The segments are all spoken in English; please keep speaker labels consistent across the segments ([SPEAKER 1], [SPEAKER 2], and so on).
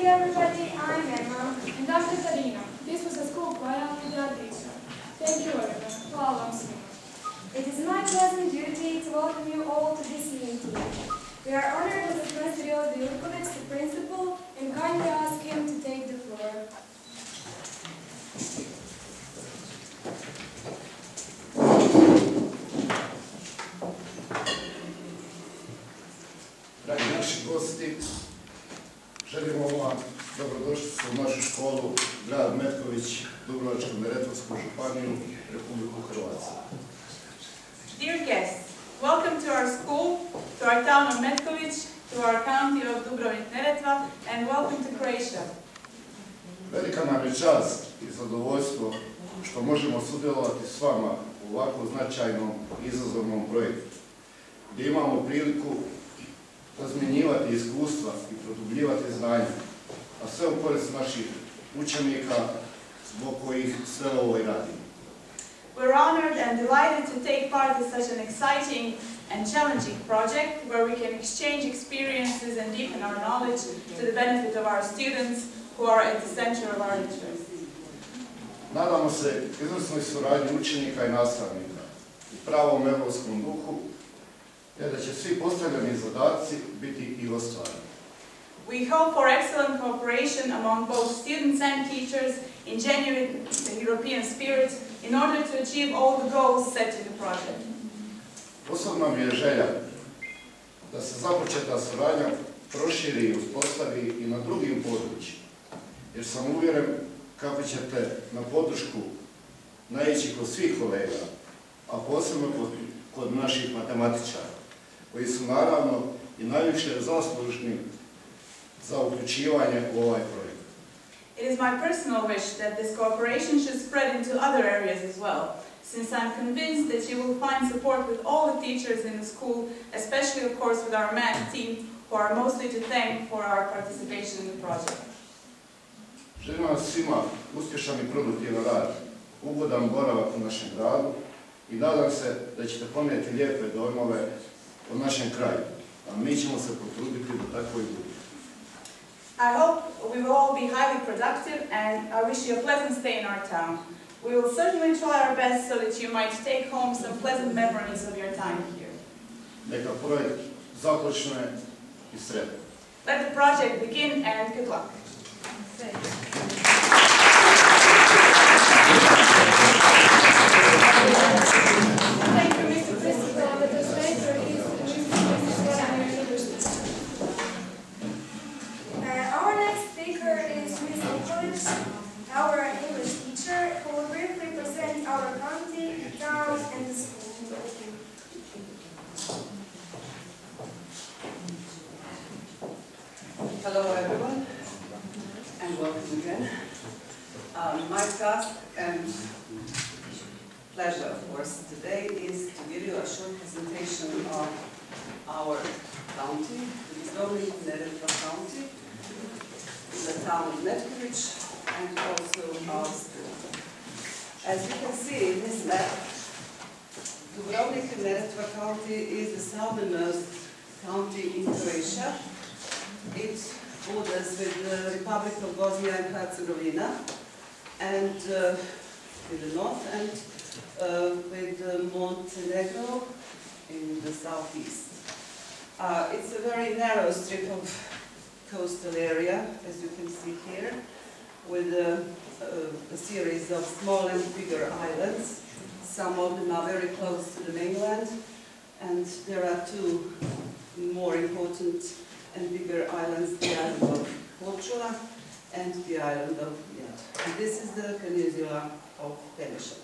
[SPEAKER 1] everybody, I'm Emma.
[SPEAKER 2] And I'm Katarina. This was a school choir with our teacher. Thank you everyone. Hvala vam svima.
[SPEAKER 1] It is my pleasant duty to welcome you all to this meeting. We are honored with Mr. Metkovic, the principal, and kindly ask him to take the floor.
[SPEAKER 3] Dragi naši gosti, želimo vam dobrodošlicu u našu školu, grad Metković, Dubrovačko-neretvansku županiju, Republiku Hrvatsku.
[SPEAKER 4] Dear guests, welcome to our school, to our town of Metkovic, to our county of Dubrovnik-Neretva, and welcome to Croatia.
[SPEAKER 3] Velika nam je čast i zadovoljstvo što možemo sudjelovati s vama u ovako značajnom i izazovnom projektu, gdje imamo priliku razmjenjivati iskustva i produbljivati znanja, a sve u korist naših učenika zbog kojih sve ovo i radimo.
[SPEAKER 4] We're honored and delighted to take part in such an exciting and challenging project where we can exchange experiences and deepen our knowledge to the benefit of our students who are at the center of our interest.
[SPEAKER 3] Nadamo se izvrsnoj suradnji učenika i nastavnika u pravom evropskom duhu, te da će svi postavljeni zadaci biti i ostvareni.
[SPEAKER 4] We hope for excellent cooperation among both students and teachers in genuine European spirit in order to achieve all the goals set in the project.
[SPEAKER 3] Osobno mi je želja da se započeta suradnja proširi i uspostavi i na drugim područjima, jer sam uvjeren kako ćete na podršku naići kod svih kolega, a posebno kod naših matematičara, koji su naravno i najviše zaslužni za uključivanje u ovaj projekt.
[SPEAKER 4] It is my personal wish that this cooperation should spread into other areas as well, since I'm convinced that you will find support with all the teachers in the school, especially of course with our math team, who are mostly to thank for our participation in the project.
[SPEAKER 3] Želim vam svima uspješan i produktivan rad, ugodan boravak u našem gradu i nadam se da ćete ponijeti lijepe dojmove o našem kraju, a mi ćemo se potruditi da tako i bude.
[SPEAKER 4] I hope we will all be highly productive and I wish you a pleasant stay in our town. We will certainly try our best so that you might take home some pleasant memories of your time here.
[SPEAKER 3] Neka projekt započne i sretno.
[SPEAKER 4] Let the project begin and good luck.
[SPEAKER 2] Thank you, Mr. Principal. Let us later
[SPEAKER 1] Our next speaker is Ms. Metkovic, our English teacher, who will briefly present our county, town, and the school.
[SPEAKER 5] Hello everyone, and welcome again. My task and pleasure, of course, today is to give you a short presentation of our county, the Dubrovnik-Neretva county, the town of Metkovic, and also our school. As you can see in this map, Dubrovnik-Neretva county is the southernmost county in Croatia. It borders with the Republic of Bosnia and Herzegovina, and in the north, and with Montenegro in the southeast. It's a very narrow strip of coastal area, as you can see here, with a series of small and bigger islands. Some of them are very close to the mainland, and there are two more important and bigger islands, the island of Korčula and the island of Mljet. And this is the peninsula of Pelješac.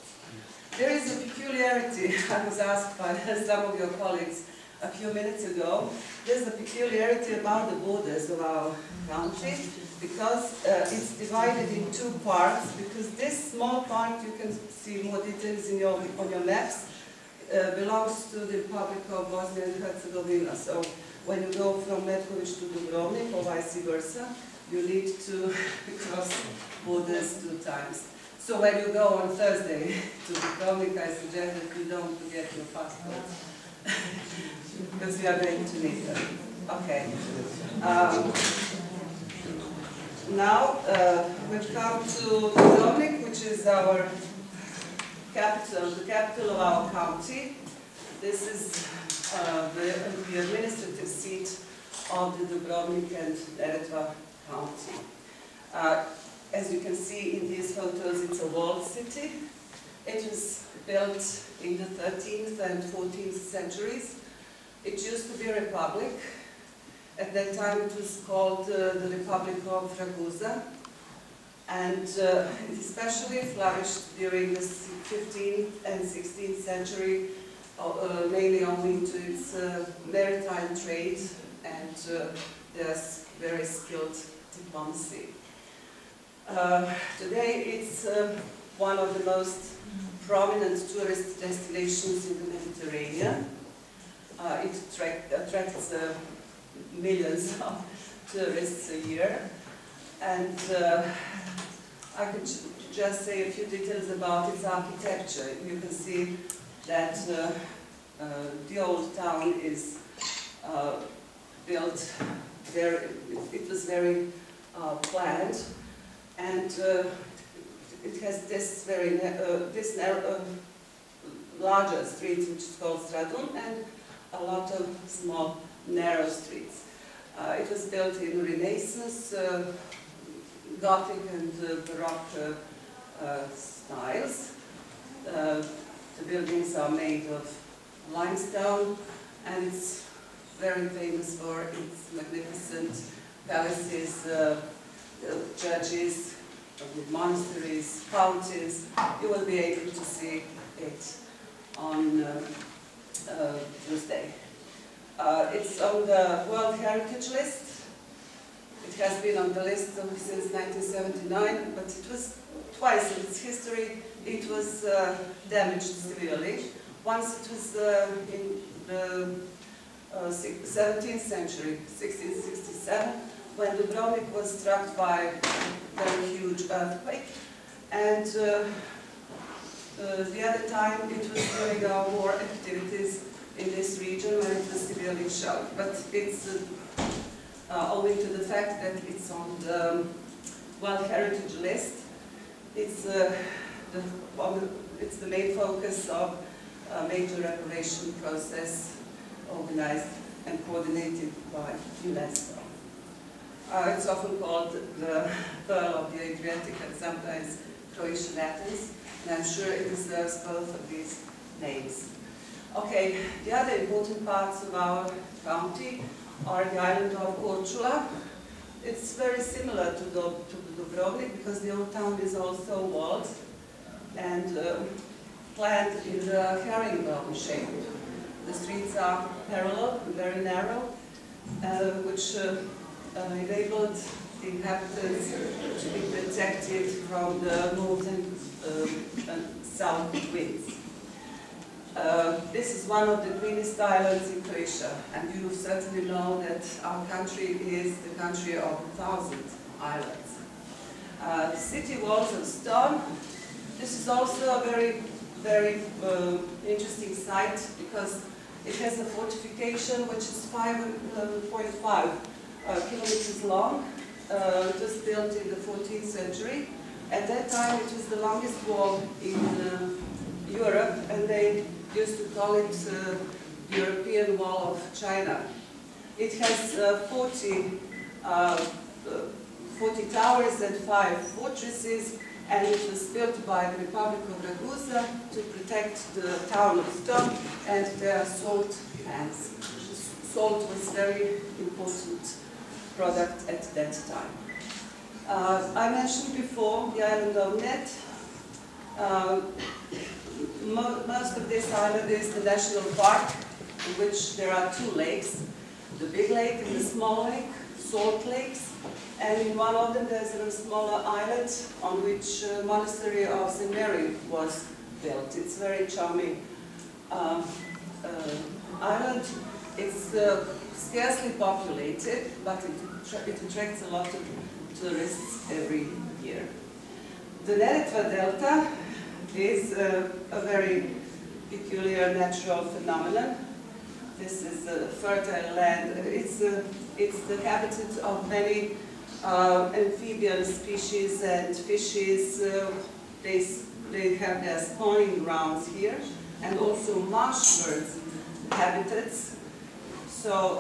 [SPEAKER 5] There is a peculiarity, I was asked by some of your colleagues a few minutes ago, there's a peculiarity about the borders of our country, because it's divided in two parts, because this small part, you can see more details on your maps, belongs to the Republic of Bosnia and Herzegovina. So when you go from Metkovic to Dubrovnik or vice versa, you need to cross borders 2 times. So when you go on Thursday to Dubrovnik, I suggest that you don't forget your passport, because we are going to need them. Okay. Now we've come to Dubrovnik, which is our capital, the capital of our county. This is the administrative seat of the Dubrovnik and Neretva county. As you can see in these photos, it's a walled city. It was built in the 13th and 14th centuries. It used to be a republic. At that time it was called the Republic of Ragusa, and it especially flourished during the 15th and 16th century, mainly owing to its maritime trade and their very skilled diplomacy. Today it's one of the most prominent tourist destinations in the Mediterranean. It attracts millions of tourists a year, and I could just say a few details about its architecture. You can see that the old town is built very, it was very planned, and it has this very larger street which is called Stradun, and a lot of small narrow streets. It was built in Renaissance, Gothic and Baroque styles. The buildings are made of limestone, and it's very famous for its magnificent palaces, churches, monasteries, fountains. You will be able to see it on Tuesday. It's on the World Heritage List. It has been on the list since 1979, but it was twice in its history. It was damaged severely. Once it was in the 17th century, 1667, when Dubrovnik was struck by a very huge earthquake, and the other time it was during our war activities in this region when it was severely shocked. But it's owing to the fact that it's on the World Heritage List, it's the main focus of a major reparation process organized and coordinated by UNESCO. It's often called the Pearl of the Adriatic and sometimes Croatian Athens, and I'm sure it deserves both of these names. Okay, the other important parts of our county are the island of Korčula. It's very similar to Dubrovnik because the old town is also walled and planned in the herringbone shape. The streets are parallel, very narrow, which enabled the inhabitants to be protected from the north and south winds. This is one of the greenest islands in Croatia, and you certainly know that our country is the country of 1,000 islands. The city walls of stone. This is also a very interesting site because it has a fortification which is 5.5 kilometers long. It was built in the 14th century. At that time it was the longest wall in Europe, and they used to call it the European Wall of China. It has 40 towers and 5 fortresses, and it was built by the Republic of Ragusa to protect the town of Stone and their salt pans. Salt was a very important product at that time. I mentioned before the island of Net. Most of this island is the national park, in which there are 2 lakes, the big lake and the small lake, salt lakes, and in one of them there's a smaller island on which monastery of St. Mary was built. It's a very charming island. It's scarcely populated, but it attracts a lot of tourists every year. The Neretva Delta is a very peculiar natural phenomenon. This is a fertile land. It's the habitat of many amphibian species and fishes. They have their spawning grounds here, and also marsh birds habitats. So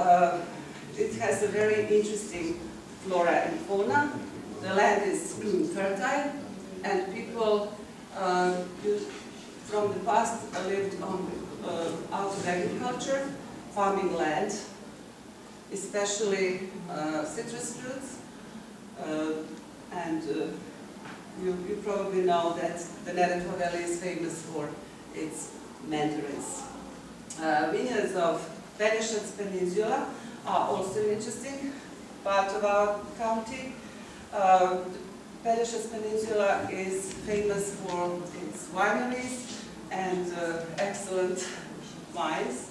[SPEAKER 5] it has a very interesting flora and fauna. The land is fertile, and people from the past lived on out of agriculture, farming land, especially citrus fruits, and you probably know that the Neretva Valley is famous for its mandarins. Vineyards of Benešov's Peninsula are also an interesting part of our county. Benešov's Peninsula is famous for its wineries and excellent wines.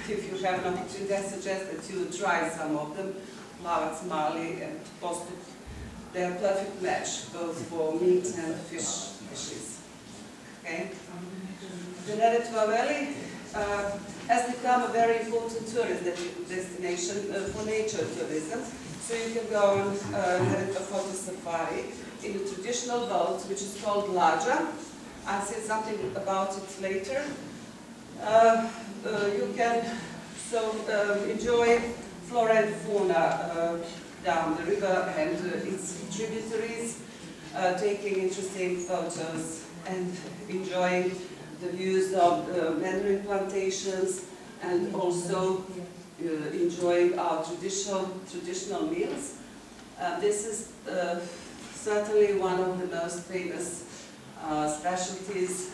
[SPEAKER 5] If you have an opportunity, I suggest that you try some of them. Plavac, Mali, and Postupc. They are a perfect match, both for meat and fishes. Okay? The Neretva Valley has become a very important tourist destination for nature tourism. So you can go on Neretva photo safari in a traditional boat, which is called Lađa. I'll say something about it later. You can enjoy flora and fauna down the river and its tributaries, taking interesting photos and enjoying the views of the mandarin plantations, and also enjoying our traditional meals. This is certainly one of the most famous specialties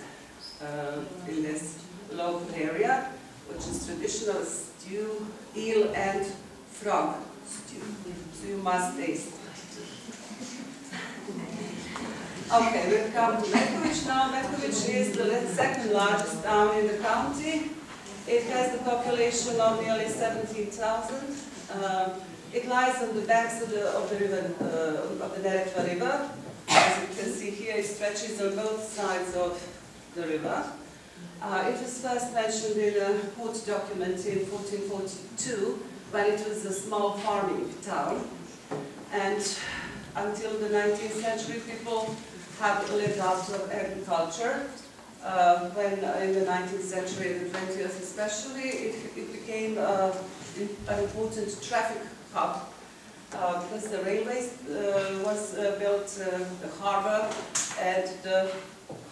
[SPEAKER 5] in this local area, which is traditional stew, eel and frog stew. So you must taste it. Okay, we've come to Metkovic now. Metkovic is the second largest town in the county. It has a population of nearly 17,000. It lies on the banks of the river, of the Neretva River. As you can see here, it stretches on both sides of the river. It was first mentioned in a port document in 1442, when it was a small farming town. And until the 19th century, people had lived out of agriculture. When in the 19th century, the 20th especially, it became an important traffic hub because the railways was built, the harbour and the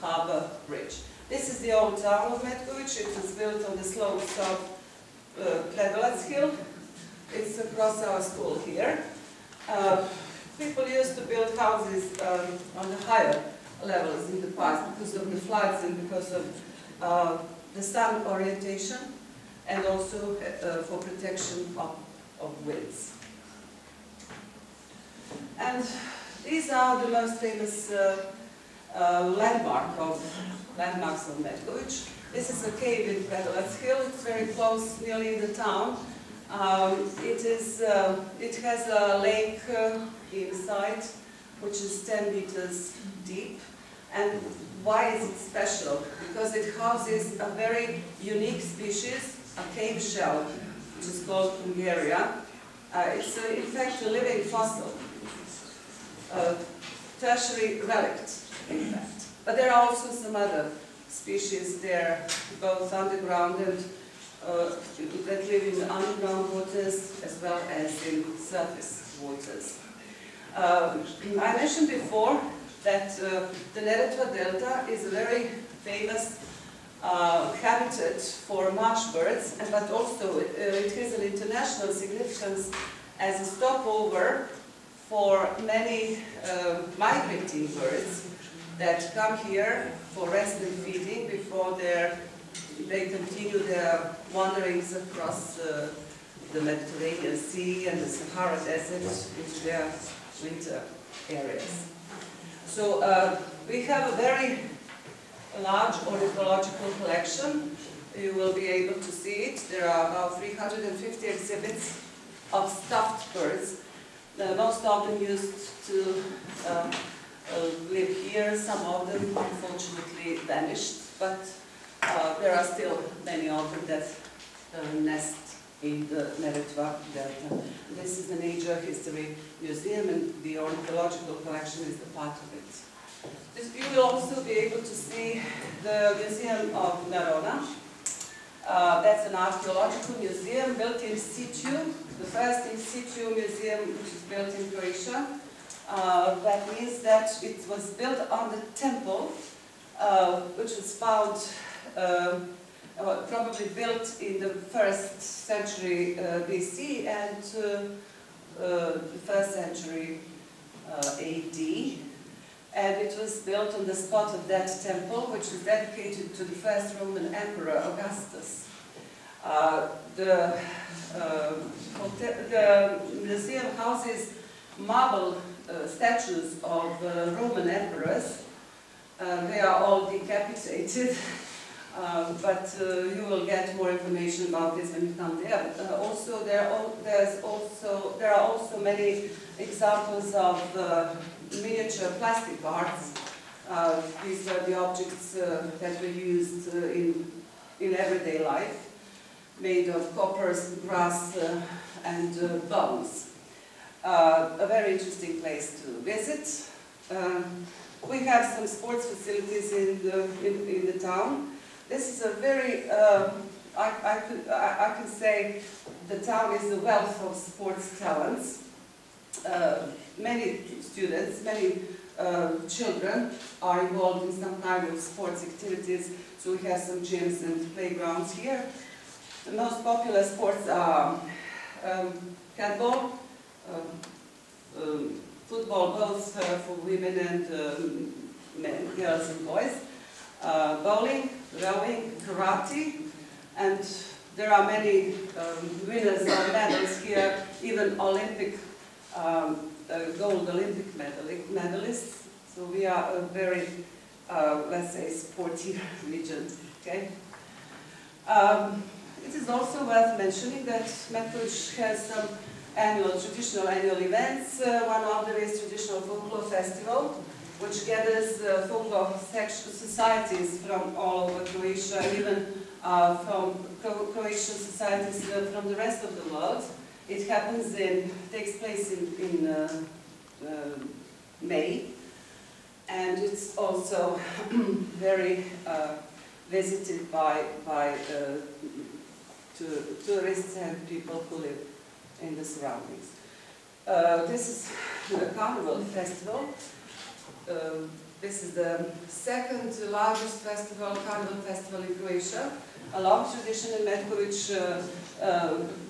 [SPEAKER 5] harbour bridge. This is the old town of Metkovic. It was built on the slopes of Predolac Hill. It's across our school here. People used to build houses on the higher levels in the past because of the floods and because of the sun orientation, and also for protection of winds. And these are the most famous landmarks of Metkovic. This is a cave in Predolac Hill. It's very close, nearly in the town. It has a lake inside, which is 10 meters deep. And why is it special? Because it houses a very unique species, a cave shell, which is called Pungaria. It's in fact a living fossil, a tertiary relict, in fact. But there are also some other species there, both underground and that live in underground waters as well as in surface waters. I mentioned before that the Neretva Delta is a very famous habitat for marsh birds, but also it has an international significance as a stopover for many migrating birds that come here for rest and feeding before they continue their wanderings across the Mediterranean Sea and the Sahara Desert into their winter areas. So we have a very large ornithological collection. You will be able to see it. There are about 350 exhibits of stuffed birds. Most of them used to live here. Some of them unfortunately vanished, but there are still many of them that nest in the Neretva Delta. This is the Nature History Museum, and the ornithological collection is the part of it. You will also be able to see the Museum of Narona. That's an archaeological museum built in situ, the first in situ museum which is built in Croatia. That means that it was built on the temple, which was found, probably built in the 1st century BC and the 1st century AD. And it was built on the spot of that temple, which was dedicated to the first Roman Emperor, Augustus. The museum houses marble statues of Roman emperors. They are all decapitated, but you will get more information about this when you come there. Also, there are also many examples of miniature plastic arts. These are the objects that were used in everyday life, made of copper, brass, and bones. A very interesting place to visit. We have some sports facilities in the town. This is a very, I can say the town is a wealth of sports talents. Many students, many children are involved in some kind of sports activities, so we have some gyms and playgrounds here. The most popular sports are handball, football, both for women and men, girls and boys, bowling, rowing, karate, and there are many winners of medals here, even Olympic gold Olympic medalists. So we are a very, let's say, sporty region. Okay. It is also worth mentioning that Metkovic has some traditional annual events. One of them is traditional folklore festival, which gathers folklore societies from all over Croatia, even from Croatian societies from the rest of the world. It takes place in May, and it's also very visited by tourists and people who live in the surroundings. This is the Carnival Festival. This is the second largest carnival festival in Croatia. A long tradition in Metkovic.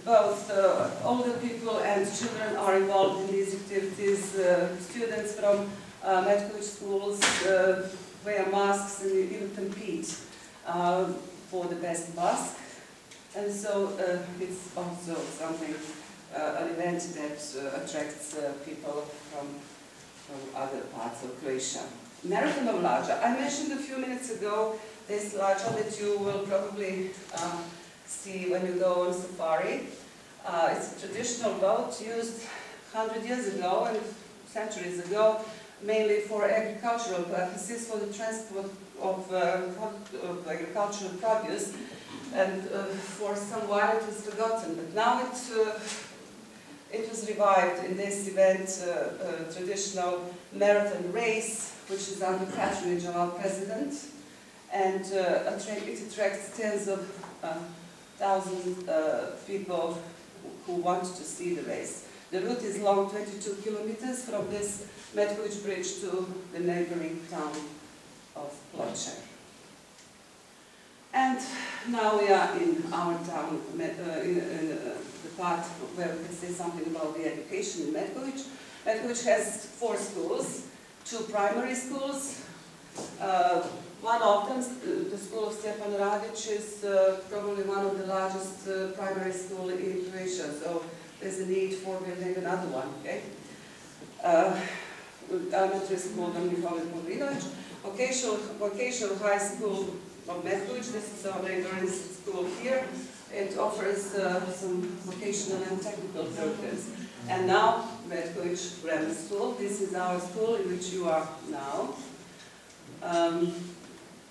[SPEAKER 5] Both older people and children are involved in these activities. Students from Metkovic schools wear masks and even compete for the best mask. And so it's also something, an event that attracts people from other parts of Croatia. Marathon of Lađa. I mentioned a few minutes ago this Lađa that you will probably see when you go on safari. It's a traditional boat used 100 years ago and centuries ago, mainly for agricultural purposes, for the transport of agricultural produce. And for some while it was forgotten, but now it was revived in this event, traditional marathon race, which is under patronage of our president, and it attracts tens of thousands people who want to see the race. The route is long, 22 kilometers from this Metkovic bridge to the neighboring town of Ploče. And now we are in our town, in the part where we can say something about the education in Metkovic. Metkovic has 4 schools, 2 primary schools. One of them, the school of Stjepan Radić, is probably one of the largest primary schools in Croatia, so there's a need for building another one, okay? Elementary school, Metkovic, vocational high school of Metkovic. This is our neighboring school here. It offers some vocational and technical programs. And now, Metkovic Grammar School. This is our school in which you are now.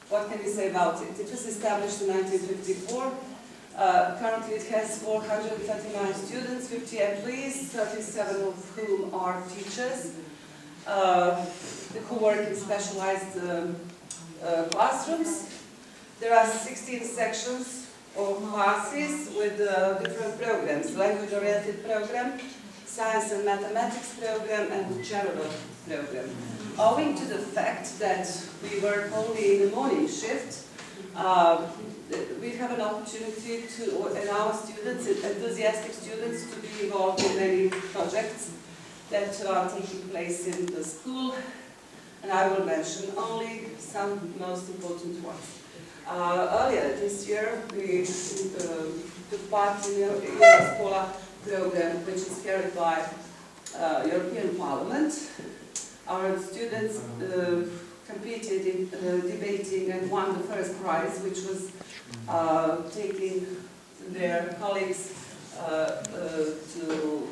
[SPEAKER 5] What can we say about it? It was established in 1954 Currently it has 439 students, 50 employees, 37 of whom are teachers who work in specialized classrooms. There are 16 sections or classes with different programs: language-oriented program, science and mathematics program, and general program. Owing to the fact that we work only in the morning shift, we have an opportunity to allow students, enthusiastic students, to be involved in many projects that are taking place in the school, and I will mention only some most important ones. Earlier this year, we took part in the Erasmus program, which is carried by European Parliament. Our students competed in debating and won the first prize, which was taking their colleagues to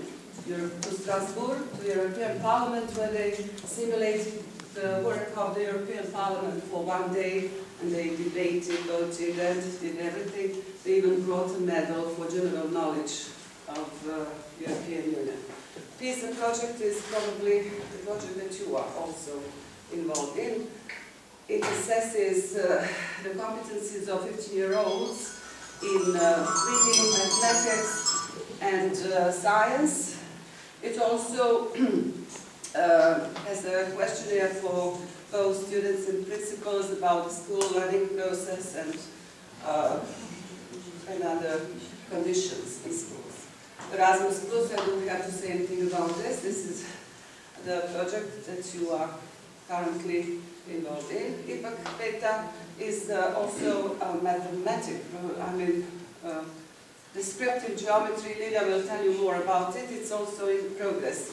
[SPEAKER 5] Strasbourg, to the European Parliament, where they simulated the work of the European Parliament for one day, and they debated, voted, and did everything. They even brought a medal for general knowledge of the European Union. PISA project is probably the project that you are also involved in. It assesses the competencies of 15-year-olds in reading, mathematics, and science. It also has a questionnaire for both students and principals about the school learning process and other conditions in schools. Erasmus Plus, I don't have to say anything about this. This is the project that you are currently involved in. IPAC Beta is also a mathematic, descriptive geometry. Lila will tell you more about it. It's also in progress.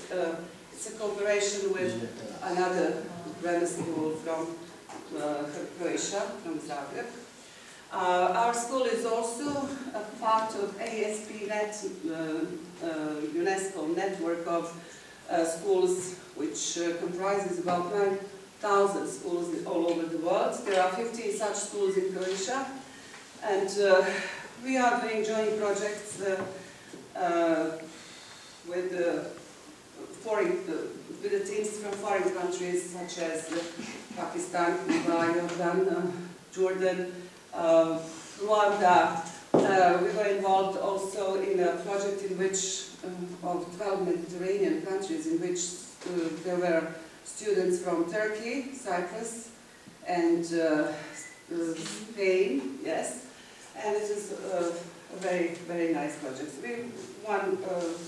[SPEAKER 5] It's a cooperation with another grammar school from Croatia, from Zagreb. Our school is also a part of ASP.NET, UNESCO network of schools, which comprises about 9,000 schools all over the world. There are 15 such schools in Croatia, and we are doing joint projects with the teams from foreign countries such as Pakistan, Cuba, Jordan, Jordan, Rwanda. We were involved also in a project in which, of 12 Mediterranean countries, in which there were students from Turkey, Cyprus, and Spain, yes. And it is a very, very nice project. We won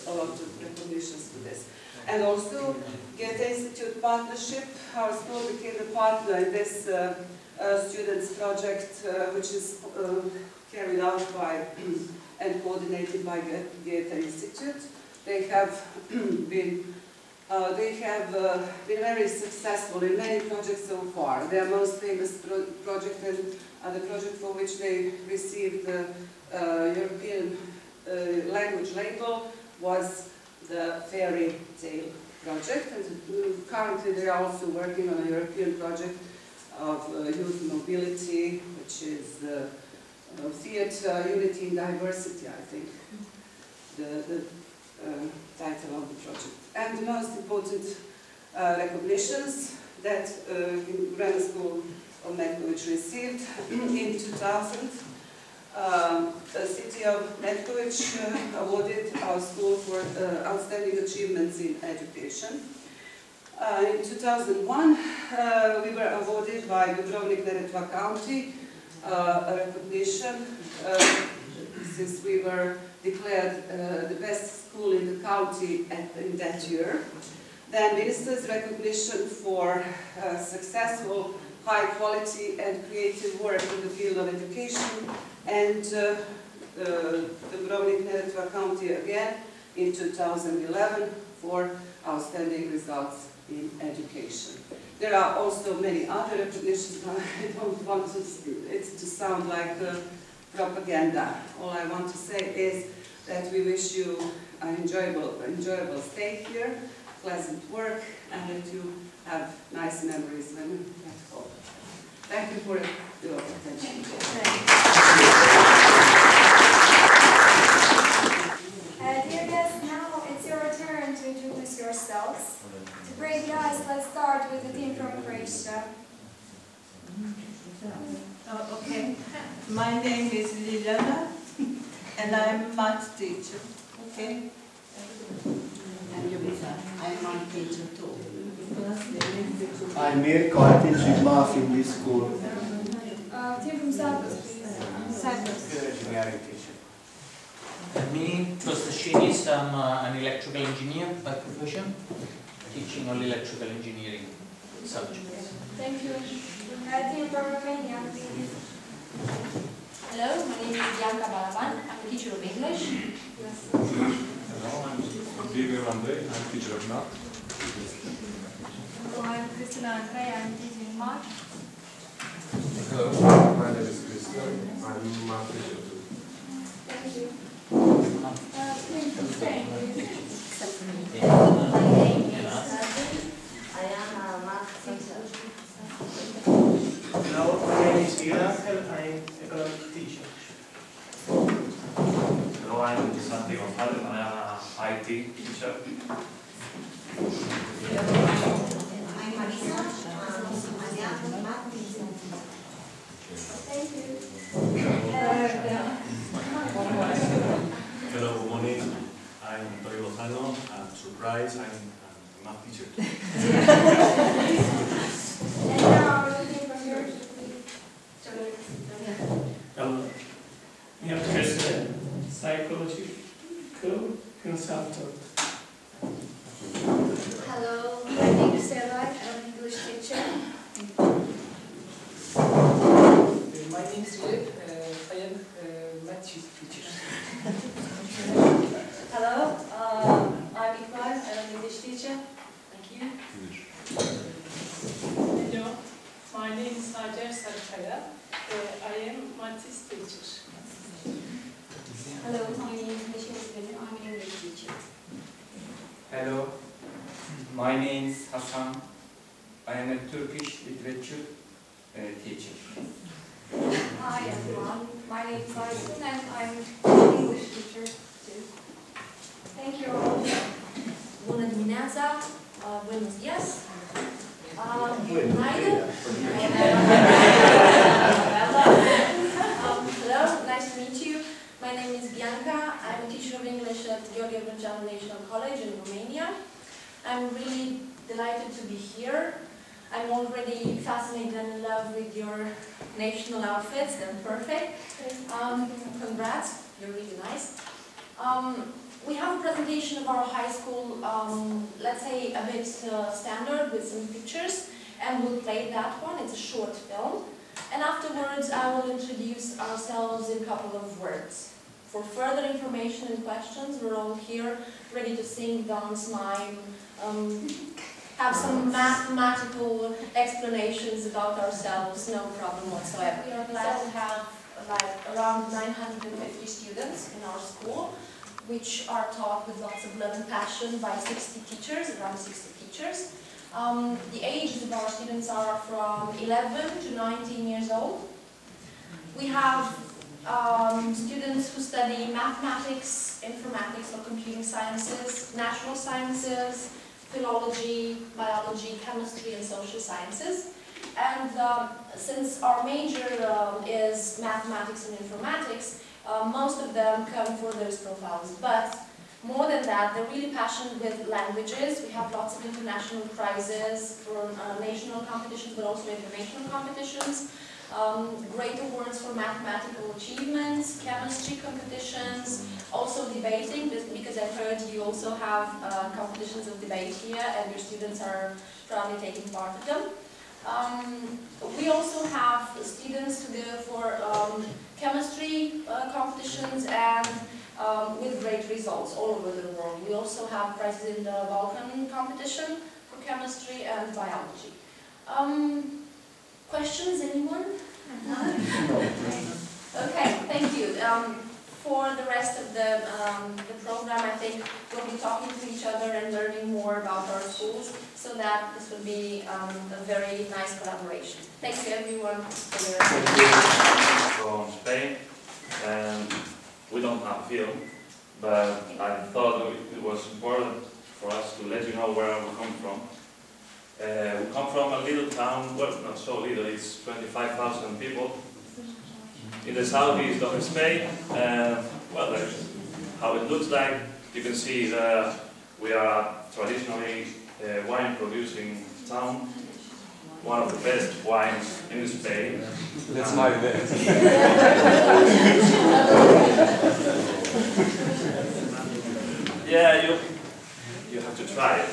[SPEAKER 5] a lot of recognitions for this. And also, Goethe Institute partnership, our school became a partner in this students project, which is carried out by and coordinated by Goethe Institute. They have been very successful in many projects so far. Their most famous project and the project for which they received the European language label was the Fairy Tale project. And currently they are also working on a European project of youth mobility, which is theatre, unity and diversity, I think, the title of the project. And the most important recognitions that Grammar School of Metkovic received in 2000. The city of Metkovic awarded our school for outstanding achievements in education. In 2001, we were awarded by Dubrovnik-Neretva County a recognition since we were declared the best school in the county in that year. Then Minister's recognition for successful, high quality and creative work in the field of education, and Dubrovnik-Neretva County again in 2011 for outstanding results in education. There are also many other recognitions, but I don't want it to sound like propaganda. All I want to say is that we wish you an enjoyable stay here, pleasant work, and that you have nice memories when you're at home. Thank you for your attention.
[SPEAKER 1] Thank you. let's start with the team from Croatia.
[SPEAKER 6] Oh, okay. My name is Liliana, and I'm a math teacher. Okay.
[SPEAKER 5] And Jovita, I'm a teacher too.
[SPEAKER 7] I'm Mirko, I teach with math in this school.
[SPEAKER 2] Team from Cyprus, please. Cyprus.
[SPEAKER 7] Engineering teacher.
[SPEAKER 8] Me, Prostachinis, I'm an electrical engineer by profession, teaching all electrical engineering subjects.
[SPEAKER 2] Thank you.
[SPEAKER 1] Team from Romania, please.
[SPEAKER 9] Hello, my name is Bianca Balaban. I'm a teacher of English.
[SPEAKER 10] Hello, I'm Diego Randey. I'm a teacher of math.
[SPEAKER 1] Hello, I'm Christina Andrei. I'm teaching math.
[SPEAKER 10] Hello, my name is Christian. I'm a math teacher too.
[SPEAKER 1] Thank you.
[SPEAKER 2] Team from Spain, please.
[SPEAKER 9] My name is I am a math teacher.
[SPEAKER 7] Hello, my name is Miguel. I'm economic teacher.
[SPEAKER 11] Hello, I'm Santi Gonzalez. I am an IT teacher.
[SPEAKER 9] I'm Marisa. I'm a math teacher.
[SPEAKER 1] Thank you.
[SPEAKER 11] Hello, good morning. I'm Tori Lozano. I'm surprised. I'm a math teacher too.
[SPEAKER 1] And now the team from Europe, please.
[SPEAKER 7] Hello. I'm Christian, psychology consultant.
[SPEAKER 1] Hello, my name is Sarah. I'm an English teacher.
[SPEAKER 12] My name is Philip. I am a math teacher.
[SPEAKER 9] Hello, I'm Ikbal. I'm an English teacher. Thank you.
[SPEAKER 2] Hello, my name is Hacer Sarıkaya. I am a math teacher.
[SPEAKER 9] Hello, my name is Michelle Spinner. I'm an English teacher.
[SPEAKER 13] Hello, my name is Hasan. I am a Turkish literature teacher.
[SPEAKER 1] Hi everyone, my name is Arjun and I'm an English teacher too. Thank you all.
[SPEAKER 9] Bună dimineața, buenos días. Hello, nice to meet you. My name is Bianca. I'm a teacher of English at Gheorghe Brânceanu National College in Romania. I'm really delighted to be here. I'm already fascinated and in love with your national outfits. They're perfect. Congrats, you're really nice. We have a presentation of our high school, let's say a bit standard with some pictures, and we'll play that one. It's a short film. And afterwards, I will introduce ourselves in a couple of words. For further information and questions, we're all here, ready to sing, dance, mime, have some mathematical explanations about ourselves, no problem whatsoever. We are glad to have around 950 students in our school, which are taught with lots of love and passion by 60 teachers, around 60 teachers. The ages of our students are from 11 to 19 years old. We have students who study mathematics, informatics or computing sciences, natural sciences, philology, biology, chemistry and social sciences. And since our major is mathematics and informatics, most of them come for those profiles. But more than that, they're really passionate with languages. We have lots of international prizes for national competitions, but also international competitions. Great awards for mathematical achievements, chemistry competitions, also debating, because I've heard you also have competitions of debate here and your students are proudly taking part of them. We also have students who go for chemistry competitions and with great results all over the world. We also have prizes in the Balkan competition for chemistry and biology. Questions, anyone? Okay, thank you. For the rest of the program, I think we'll be talking to each other and learning more about our schools, so that this will be a very nice collaboration. Thank you everyone for your attention.
[SPEAKER 11] From Spain, and we don't have film, but I thought it was important for us to let you know where we come from. We come from a little town, well, not so little, it's 25,000 people in the southeast of Spain. Well, that's how it looks like. You can see that we are traditionally a wine producing town, one of the best wines in Spain.
[SPEAKER 10] That's my best.
[SPEAKER 11] Yeah, you have to try it,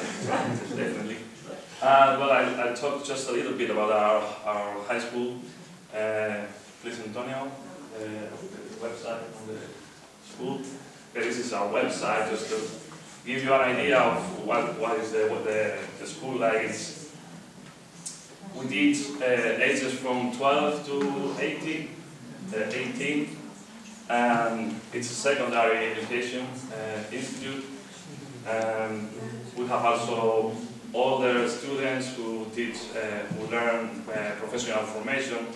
[SPEAKER 11] definitely. Well, I'll talk just a little bit about our high school. Please, Antonio, the website on the school. This is our website, just to give you an idea of what is the school like. We teach ages from 12 to 18, and it's a secondary education institute. We have also older students who teach, who learn professional formation,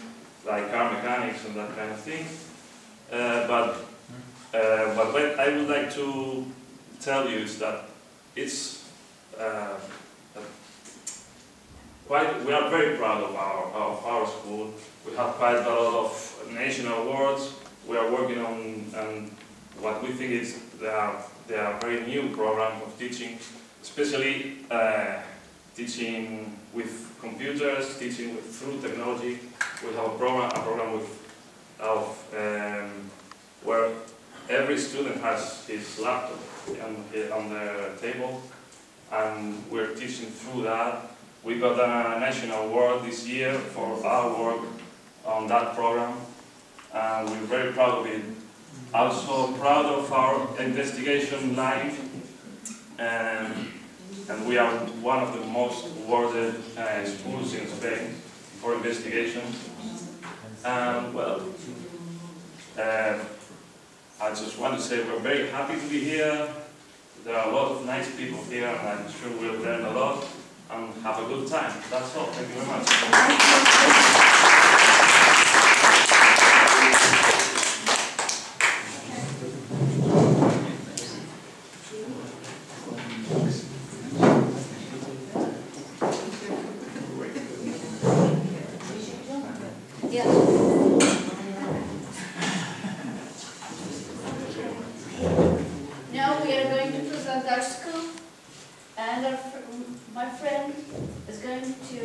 [SPEAKER 11] like car mechanics and that kind of thing. But what I would like to tell you is that it's we are very proud of our school. We have quite a lot of national awards. We are working on what we think is they are very new programs of teaching, especially teaching with computers, teaching through technology. We have a program where every student has his laptop on the table, and we're teaching through that. We got a national award this year for our work on that program, and we're very proud of it. Also proud of our investigation line, and we are one of the most awarded schools in Spain for investigation. Well, I just want to say we're very happy to be here. There are a lot of nice people here, and I'm sure we'll learn a lot and have a good time. That's all. Thank you very much.
[SPEAKER 14] Now we are going to present our school, and my friend is going to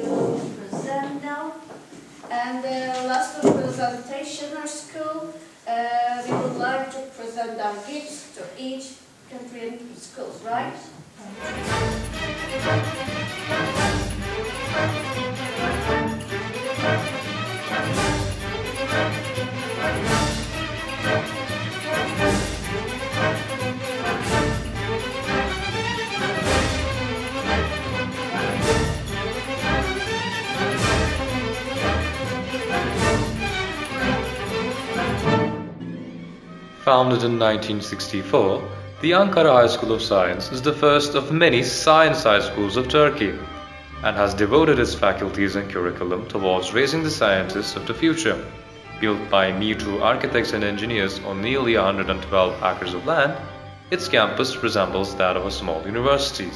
[SPEAKER 14] present now. And last of presentation our school, we would like to present our gifts to each country and schools, right?
[SPEAKER 15] Founded in 1964, the Ankara High School of Science is the first of many science high schools of Turkey and has devoted its faculties and curriculum towards raising the scientists of the future. Built by Me-Too architects and engineers on nearly 112 acres of land, its campus resembles that of a small university.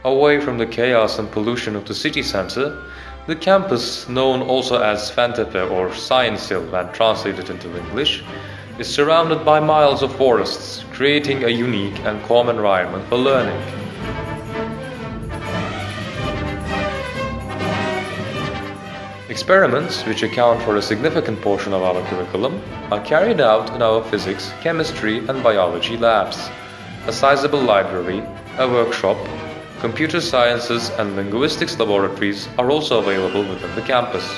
[SPEAKER 15] Away from the chaos and pollution of the city center, the campus, known also as Fentepe or Science Hill when translated into English, is surrounded by miles of forests, creating a unique and calm environment for learning. Experiments, which account for a significant portion of our curriculum, are carried out in our physics, chemistry and biology labs. A sizable library, a workshop, computer sciences and linguistics laboratories are also available within the campus.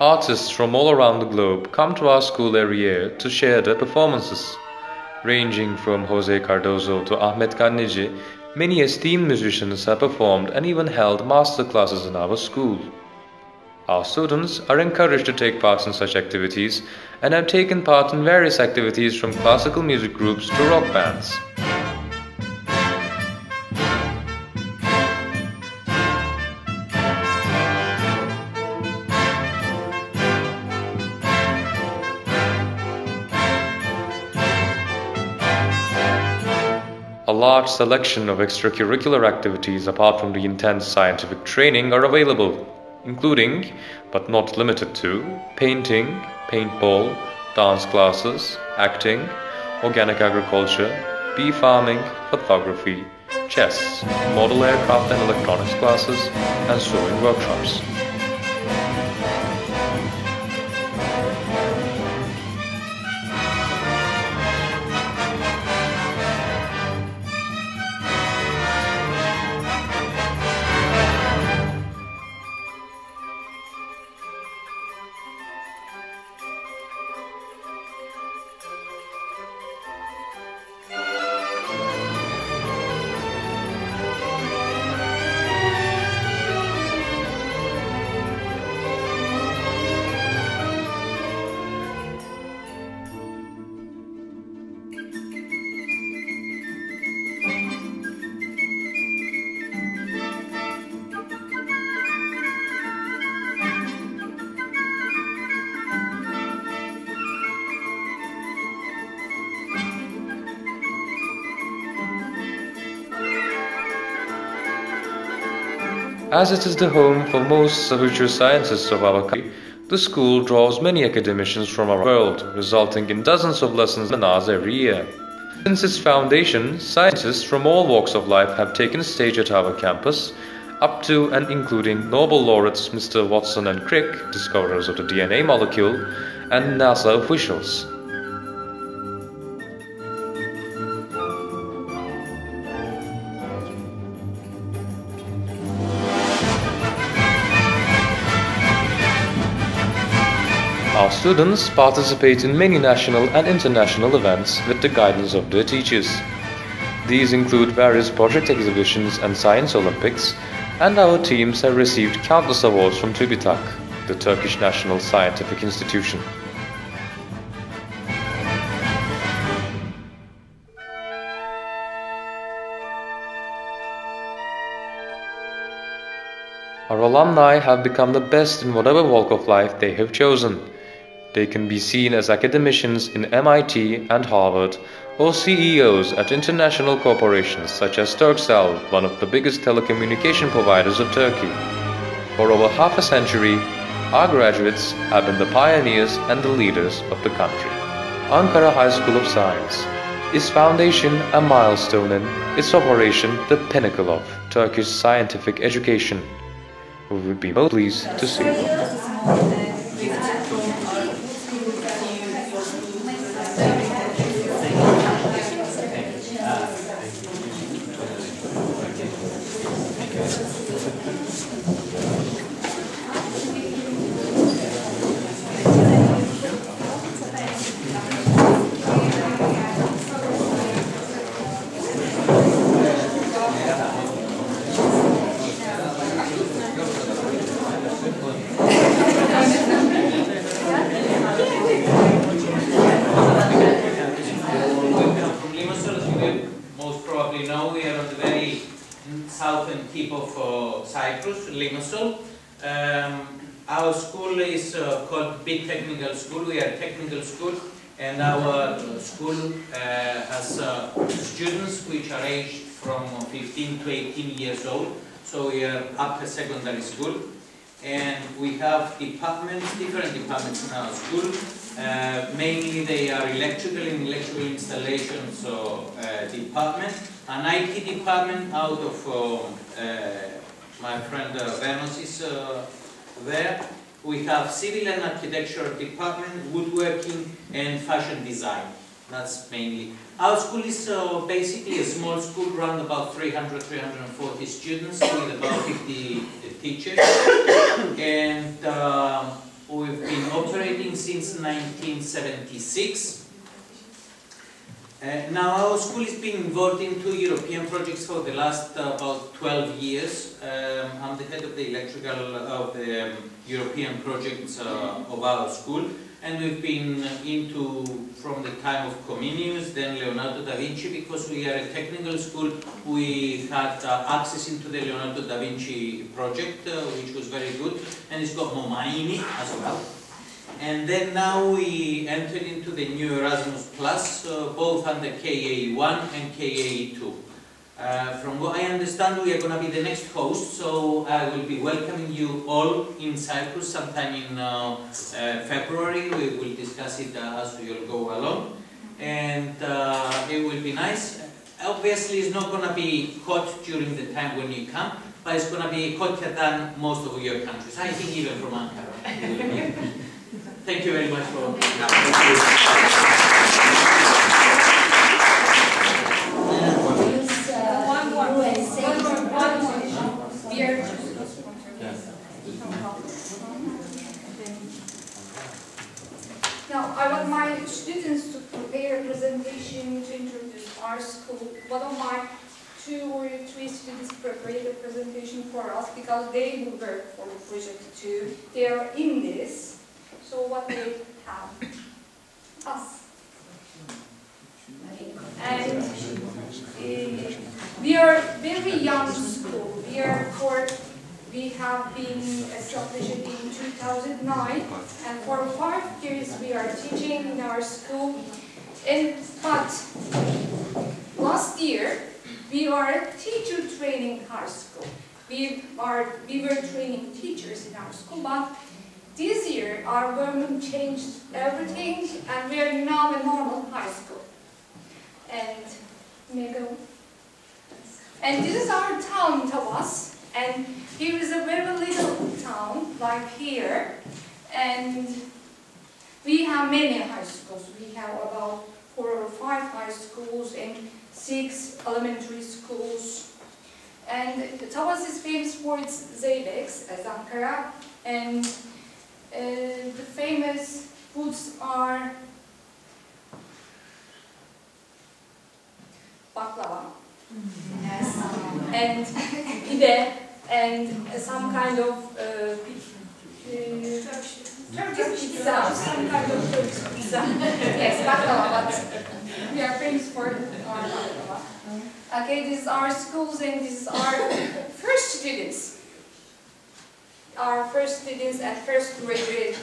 [SPEAKER 15] Artists from all around the globe come to our school every year to share their performances. Ranging from Jose Cardozo to Ahmet Kanneci, many esteemed musicians have performed and even held master classes in our school. Our students are encouraged to take part in such activities and have taken part in various activities from classical music groups to rock bands. a large selection of extracurricular activities apart from the intense scientific training are available, including, but not limited to, painting, paintball, dance classes, acting, organic agriculture, bee farming, photography, chess, model aircraft and electronics classes, and sewing workshops. As it is the home for most future scientists of our country, the school draws many academicians from our world, resulting in dozens of lessons and seminars every year. Since its foundation, scientists from all walks of life have taken stage at our campus, up to and including Nobel laureates Mr. Watson and Crick, discoverers of the DNA molecule, and NASA officials. Our students participate in many national and international events with the guidance of their teachers. These include various project exhibitions and science Olympics, and our teams have received countless awards from TÜBİTAK, the Turkish National Scientific Institution. Our alumni have become the best in whatever walk of life they have chosen. They can be seen as academicians in MIT and Harvard, or CEOs at international corporations such as Turkcell, one of the biggest telecommunication providers of Turkey. For over half a century, our graduates have been the pioneers and the leaders of the country. Ankara High School of Science, its foundation a milestone in, its operation the pinnacle of Turkish scientific education. We would be most pleased to see you.
[SPEAKER 8] Southern tip of Cyprus, Limassol. Our school is called Big Technical School. We are a technical school, and our school has students which are aged from 15 to 18 years old. So we are upper secondary school, and we have departments, different departments in our school. Mainly they are electrical and electrical installations department, an IT department out of my friend Venos is there. We have civil and architecture department, woodworking and fashion design. That's mainly. Our school is basically a small school, around about 300, 340 students with about 50 teachers. And we've been operating since 1976. Now our school has been involved in 2 European projects for the last about 12 years. I'm the head of the European projects of our school, and we've been into from the time of Comenius, then Leonardo da Vinci. Because we are a technical school, we had access into the Leonardo da Vinci project, which was very good, and it's got more money in it as well. And then now we entered into the new Erasmus Plus, both under KA1 and KA2. From what I understand, we are going to be the next host, so I will be welcoming you all in Cyprus sometime in February. We will discuss it as we all go along, and it will be nice. Obviously, it's not going to be hot during the time when you come, but it's going to be hotter than most of your countries. I think even from Ankara. Thank you very much for
[SPEAKER 1] Now, I want my students to prepare a presentation to introduce our school. One of my 2 or 3 students prepared a presentation for us because they will work for the project too. They are in this. So what they have? Us. And we are very young school. We have been established in 2009, and for 5 years we are teaching in our school. But last year we are teacher training high school. We were training teachers in our school, but this year our government changed everything, and we are now a normal high school. And this is our town, Tavas. And here is a very little town, like here, and we have many high schools. We have about 4 or 5 high schools and 6 elementary schools. And Tavas is famous for its Zeybex, as Ankara, and the famous foods are baklava. Yes. And pide, and some kind of Turkish pizza, some kind of Turkish pizza. Yes, baklava, but we are famous for our baklava. Okay, this is our schools, and this is our first students. Our first students and first graduates.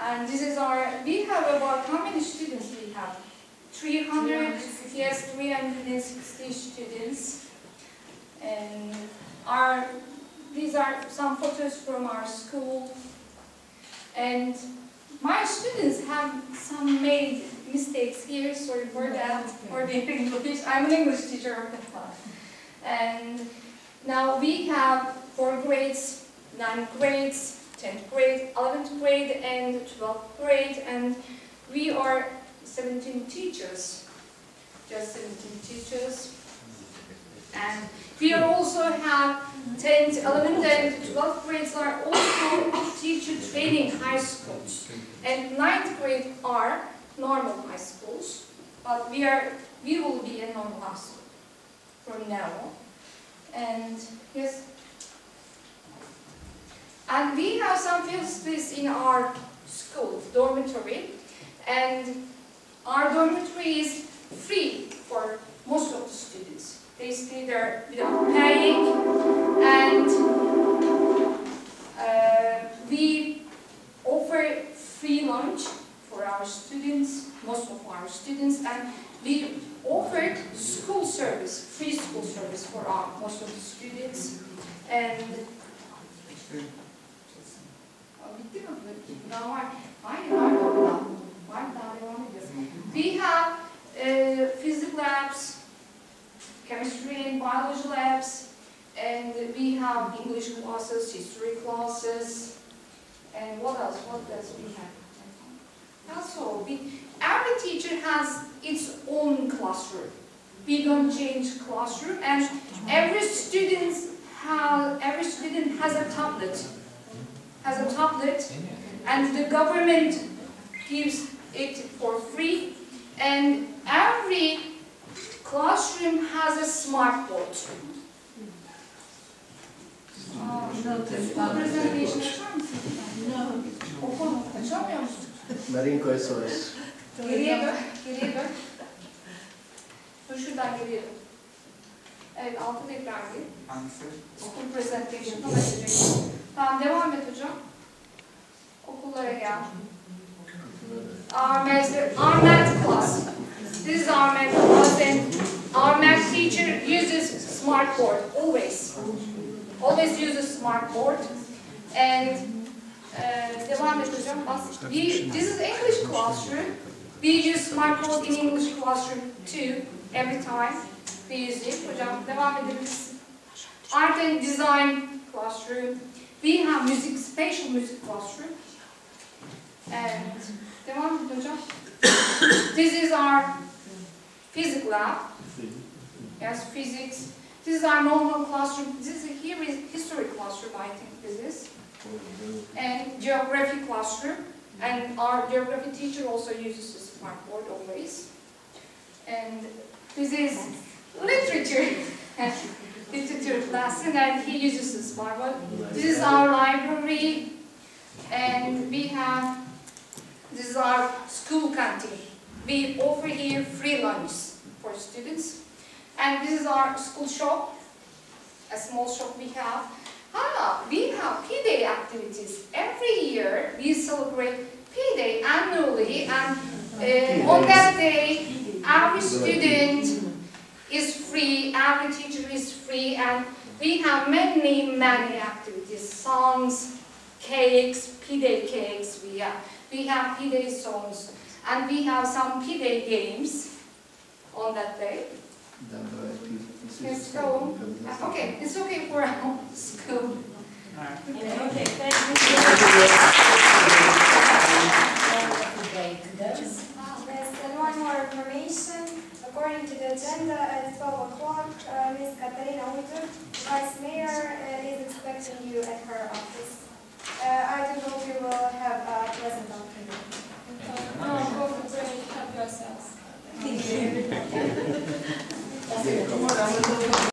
[SPEAKER 1] And this is we have about, how many students we have? 300, yes, 360 students. And these are some photos from our school. And my students have made mistakes here, sorry for that, for the English. I'm an English teacher of the class. And now we have 4 grades, 9 grades, 10th grade, 11th grade, and 12th grade, and we are 17 teachers, just 17 teachers. And we also have 10th, 11th, and 12th grades are also teacher training high schools. And 9th grade are normal high schools, but we will be a normal high school from now on. And yes, and we have some facilities in our school, dormitory, and our dormitory is free for most of the students. They stay there without paying, and we offer free lunch for our students, most of our students, and we offered school service, free school service for most of the students. And we have physics labs, chemistry and biology labs, and we have English classes, history classes, and what else? What does we have? That's all. Every teacher has its own classroom. We don't change classroom, and every student has a tablet. And the government gives it for free, and every classroom has a smart board. Presentation açar mısın? Okul açamıyor musun?
[SPEAKER 16] Marinko'ya sorarız.
[SPEAKER 1] Geriye dön. Dur şuradan geriye dön. Evet, altı tekrar değil. School presentation. Tamam, devam et hocam. our math class. This is our math class, and our math teacher uses smartboard always. Always uses smartboard. And devam edeceğim. This is English classroom. We use smartboard in English classroom too. Every time we use it. Hocam devam edebiliriz. Art and design classroom. We have music, spatial music classroom. And devam edin hocam. This is our physics lab. Yes, physics. This is our normal classroom. This is here is history classroom, I think this is. And geography classroom. And our geography teacher also uses a smartboard always. And this is literature. Literature lesson, and he uses a smartboard. This is our library. And we have, this is our school canteen. We offer here free lunch for students. And this is our school shop, a small shop we have. We have P-Day activities. Every year we celebrate P-Day annually, and on that day, every student is free, every teacher is free, and we have many activities, songs, cakes, P-Day cakes, we have P-Day songs, and we have some P-Day games on that day. Let's go. Okay, it's okay for our school.
[SPEAKER 9] Okay, thank you.
[SPEAKER 16] Yes, and one more information. According to the agenda, at 12 o'clock, Ms. Katarina Udur, Vice Mayor, is expecting you at her office.